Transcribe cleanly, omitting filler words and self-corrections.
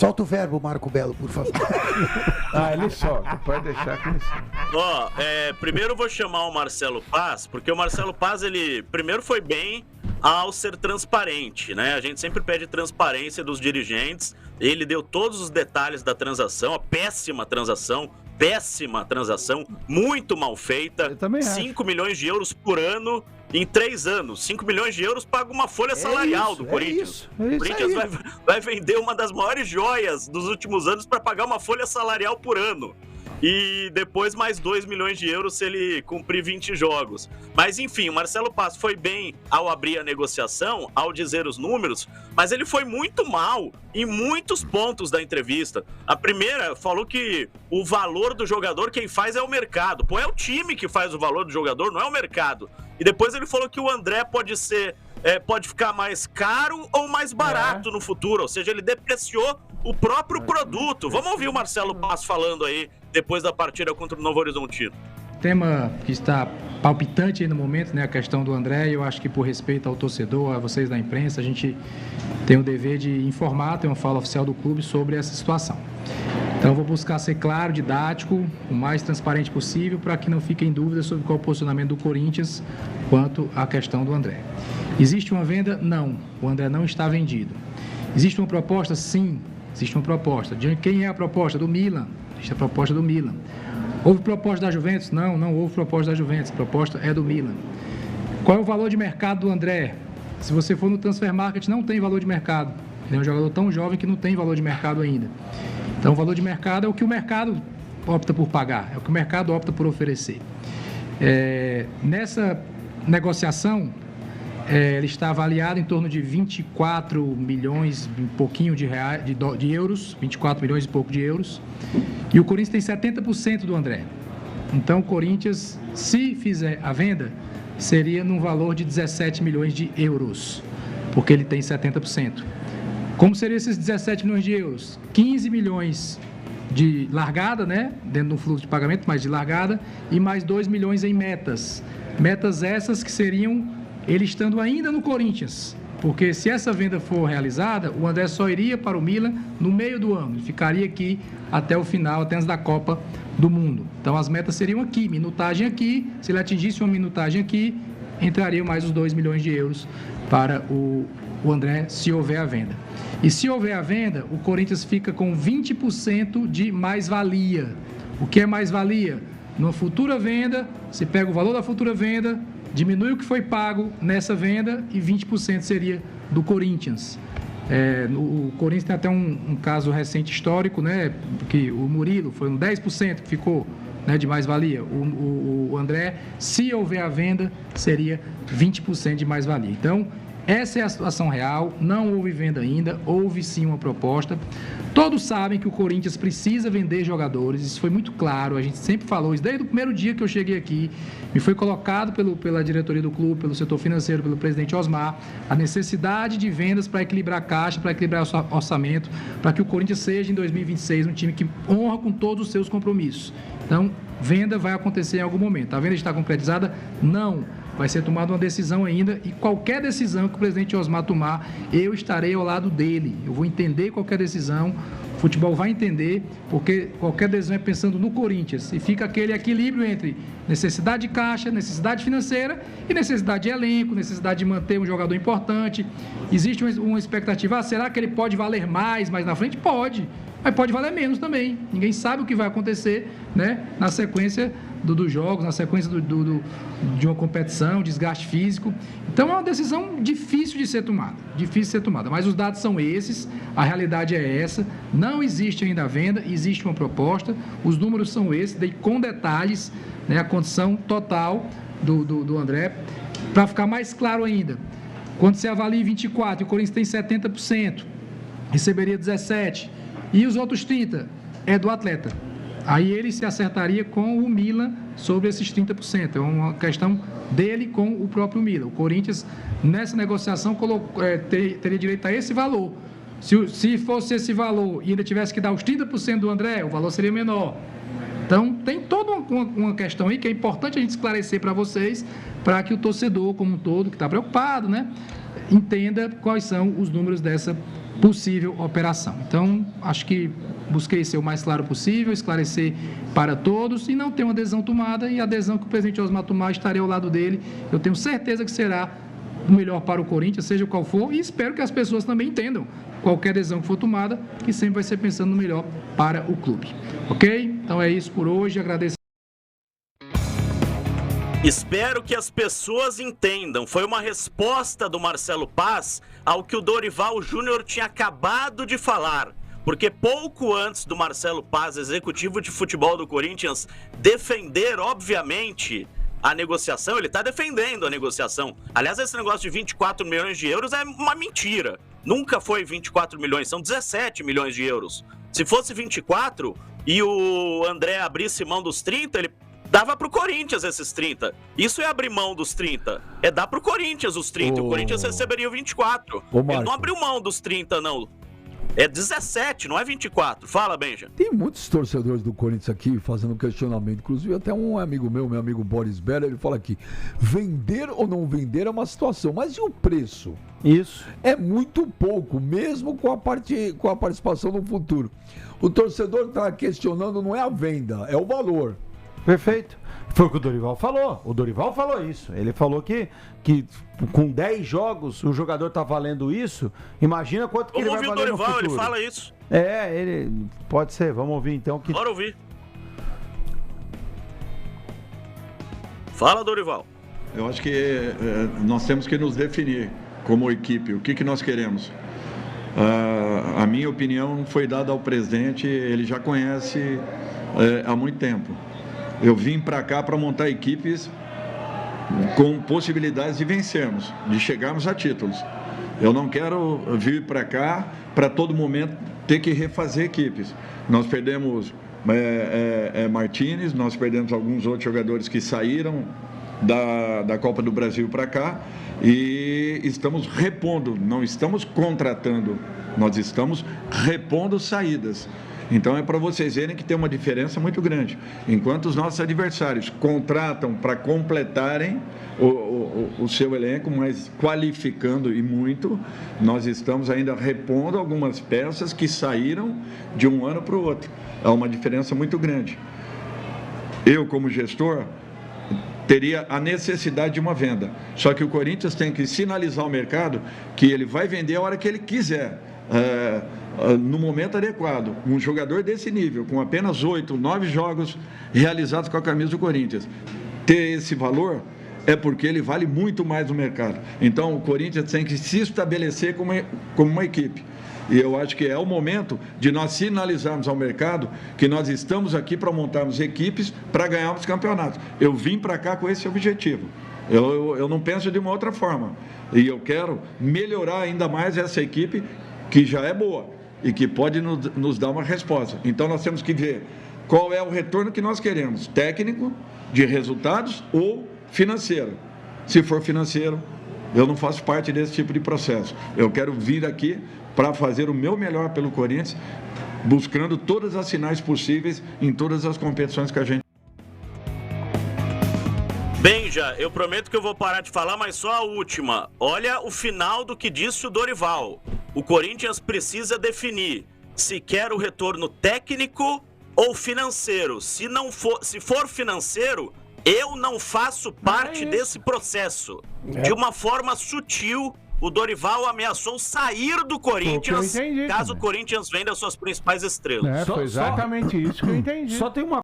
Solta o verbo, Marco Belo, por favor. Ele solta, pode deixar que ele solta. Primeiro eu vou chamar o Marcelo Paz, porque o Marcelo Paz, ele primeiro foi bem ao ser transparente, né? A gente sempre pede transparência dos dirigentes. Ele deu todos os detalhes da transação, a péssima transação, muito mal feita. 5 milhões de euros por ano em 3 anos. 5 milhões de euros paga uma folha salarial do Corinthians. O Corinthians vai vender uma das maiores joias dos últimos anos para pagar uma folha salarial por ano. E depois mais 2 milhões de euros se ele cumprir 20 jogos. Mas enfim, o Marcelo Paz foi bem ao abrir a negociação, ao dizer os números, mas ele foi muito mal em muitos pontos da entrevista. A primeira falou que o valor do jogador quem faz é o mercado. É o time que faz o valor do jogador, não é o mercado. E depois ele falou que o André pode ficar mais caro ou mais barato no futuro, ou seja, ele depreciou o próprio produto. Vamos ouvir o Marcelo Paz falando aí depois da partida contra o Novo Horizontino. Tema que está palpitante aí no momento, né, a questão do André. Eu acho que por respeito ao torcedor, a vocês da imprensa, a gente tem o dever de informar, tem uma fala oficial do clube sobre essa situação. Então eu vou buscar ser claro, didático, o mais transparente possível, para que não fiquem dúvidas sobre qual é o posicionamento do Corinthians quanto à questão do André. Existe uma venda? Não. O André não está vendido. Existe uma proposta? Sim. Existe uma proposta. De quem é a proposta? Do Milan. Existe a proposta do Milan. Houve proposta da Juventus? Não, não houve proposta da Juventus. A proposta é do Milan. Qual é o valor de mercado do André? Se você for no Transfer Market, não tem valor de mercado. Ele é um jogador tão jovem que não tem valor de mercado ainda. Então, o valor de mercado é o que o mercado opta por pagar, é o que o mercado opta por oferecer. Nessa negociação, ele está avaliado em torno de 24 milhões e pouquinho de euros, 24 milhões e pouco de euros, e o Corinthians tem 70% do André. Então, o Corinthians, se fizer a venda, seria num valor de 17 milhões de euros, porque ele tem 70%. Como seriam esses 17 milhões de euros? 15 milhões de largada, né? Dentro do fluxo de pagamento, mas de largada, e mais 2 milhões em metas. Metas essas que seriam ele estando ainda no Corinthians. Porque se essa venda for realizada, o André só iria para o Milan no meio do ano. Ficaria aqui até o final, até antes da Copa do Mundo. Então as metas seriam aqui, minutagem aqui. Se ele atingisse uma minutagem aqui, entrariam mais os 2 milhões de euros para o André, se houver a venda. E se houver a venda, o Corinthians fica com 20% de mais-valia. O que é mais-valia? Numa futura venda, você pega o valor da futura venda, diminui o que foi pago nessa venda e 20% seria do Corinthians. O Corinthians tem até um caso recente histórico, né? Porque o Murilo foi um 10% que ficou, né, de mais-valia. O André, se houver a venda, seria 20% de mais-valia. Então, essa é a situação real, não houve venda ainda, houve sim uma proposta. Todos sabem que o Corinthians precisa vender jogadores, isso foi muito claro, a gente sempre falou isso desde o primeiro dia que eu cheguei aqui, me foi colocado pela diretoria do clube, pelo setor financeiro, pelo presidente Osmar, a necessidade de vendas para equilibrar a caixa, para equilibrar o orçamento, para que o Corinthians seja em 2026 um time que honra com todos os seus compromissos. Então, venda vai acontecer em algum momento. A venda está concretizada? Não. Vai ser tomada uma decisão ainda, e qualquer decisão que o presidente Osmar tomar, eu estarei ao lado dele. Eu vou entender qualquer decisão, o futebol vai entender, porque qualquer decisão é pensando no Corinthians. E fica aquele equilíbrio entre necessidade de caixa, necessidade financeira e necessidade de elenco, necessidade de manter um jogador importante. Existe uma expectativa, será que ele pode valer mais na frente? Pode, mas pode valer menos também. Ninguém sabe o que vai acontecer, né, na sequência dos jogos, na sequência de uma competição, desgaste físico. Então é uma decisão difícil de ser tomada, mas os dados são esses, a realidade é essa, não existe ainda a venda, existe uma proposta, os números são esses, daí com detalhes, né, a condição total do André, para ficar mais claro ainda, quando se avalia 24 e o Corinthians tem 70%, receberia 17%, e os outros 30% é do atleta. Aí ele se acertaria com o Milan sobre esses 30%. É uma questão dele com o próprio Milan. O Corinthians, nessa negociação, teria direito a esse valor. Se fosse esse valor e ainda tivesse que dar os 30% do André, o valor seria menor. Então, tem toda uma questão aí que é importante a gente esclarecer para vocês, para que o torcedor como um todo, que está preocupado, né, entenda quais são os números dessa possível operação. Então, acho que busquei ser o mais claro possível, esclarecer para todos e não ter uma adesão tomada, e a adesão que o presidente Osmar tomar, estarei ao lado dele. Eu tenho certeza que será o melhor para o Corinthians, seja qual for, e espero que as pessoas também entendam qualquer adesão que for tomada, que sempre vai ser pensando no melhor para o clube. Ok? Então é isso por hoje, agradeço. Espero que as pessoas entendam. Foi uma resposta do Marcelo Paz ao que o Dorival Júnior tinha acabado de falar. Porque pouco antes do Marcelo Paz, executivo de futebol do Corinthians, defender, obviamente, a negociação, ele está defendendo a negociação. Aliás, esse negócio de 24 milhões de euros é uma mentira. Nunca foi 24 milhões, são 17 milhões de euros. Se fosse 24 e o André abrisse mão dos 30, ele dava pro Corinthians esses 30. Isso é abrir mão dos 30. É dar pro Corinthians os 30. O Corinthians receberia 24. Ele não abriu mão dos 30, não. É 17, não é 24. Fala, Benja. Tem muitos torcedores do Corinthians aqui fazendo questionamento. Inclusive, até um amigo meu amigo Boris Bella, ele fala aqui: vender ou não vender é uma situação, mas e o preço? Isso. É muito pouco, mesmo com a participação no futuro. O torcedor está questionando, não é a venda, é o valor. Perfeito. Foi o que o Dorival falou. O Dorival falou isso. Ele falou que com 10 jogos o jogador tá valendo isso. Imagina quanto que ele vai valer no futuro. Vamos ouvir o Dorival, ele fala isso. Ele... Pode ser. Vamos ouvir então. Bora ouvir. Fala, Dorival. Eu acho que nós temos que nos definir como equipe. O que nós queremos? A minha opinião foi dada ao presidente. Ele já conhece há muito tempo. Eu vim para cá para montar equipes com possibilidades de vencermos, de chegarmos a títulos. Eu não quero vir para cá para todo momento ter que refazer equipes. Nós perdemos Martínez, nós perdemos alguns outros jogadores que saíram da Copa do Brasil para cá e estamos repondo, não estamos contratando, nós estamos repondo saídas. Então é para vocês verem que tem uma diferença muito grande. Enquanto os nossos adversários contratam para completarem o seu elenco, mas qualificando e muito, nós estamos ainda repondo algumas peças que saíram de um ano para o outro. É uma diferença muito grande. Eu, como gestor, teria a necessidade de uma venda. Só que o Corinthians tem que sinalizar ao mercado que ele vai vender a hora que ele quiser. No momento adequado, um jogador desse nível, com apenas 8, 9 jogos realizados com a camisa do Corinthians, ter esse valor é porque ele vale muito mais no mercado. Então o Corinthians tem que se estabelecer como uma equipe. E eu acho que é o momento de nós sinalizarmos ao mercado que nós estamos aqui para montarmos equipes para ganharmos campeonatos. Eu vim para cá com esse objetivo. Eu não penso de uma outra forma. E eu quero melhorar ainda mais essa equipe que já é boa e que pode nos dar uma resposta. Então nós temos que ver qual é o retorno que nós queremos, técnico, de resultados ou financeiro. Se for financeiro, eu não faço parte desse tipo de processo. Eu quero vir aqui para fazer o meu melhor pelo Corinthians, buscando todas as sinais possíveis em todas as competições que a gente... Benja, eu prometo que eu vou parar de falar, mas só a última. Olha o final do que disse o Dorival. O Corinthians precisa definir se quer o retorno técnico ou financeiro. Se for financeiro, eu não faço parte desse processo. De uma forma sutil, o Dorival ameaçou sair do Corinthians caso o Corinthians venda suas principais estrelas. Foi exatamente isso que eu entendi. Só tem uma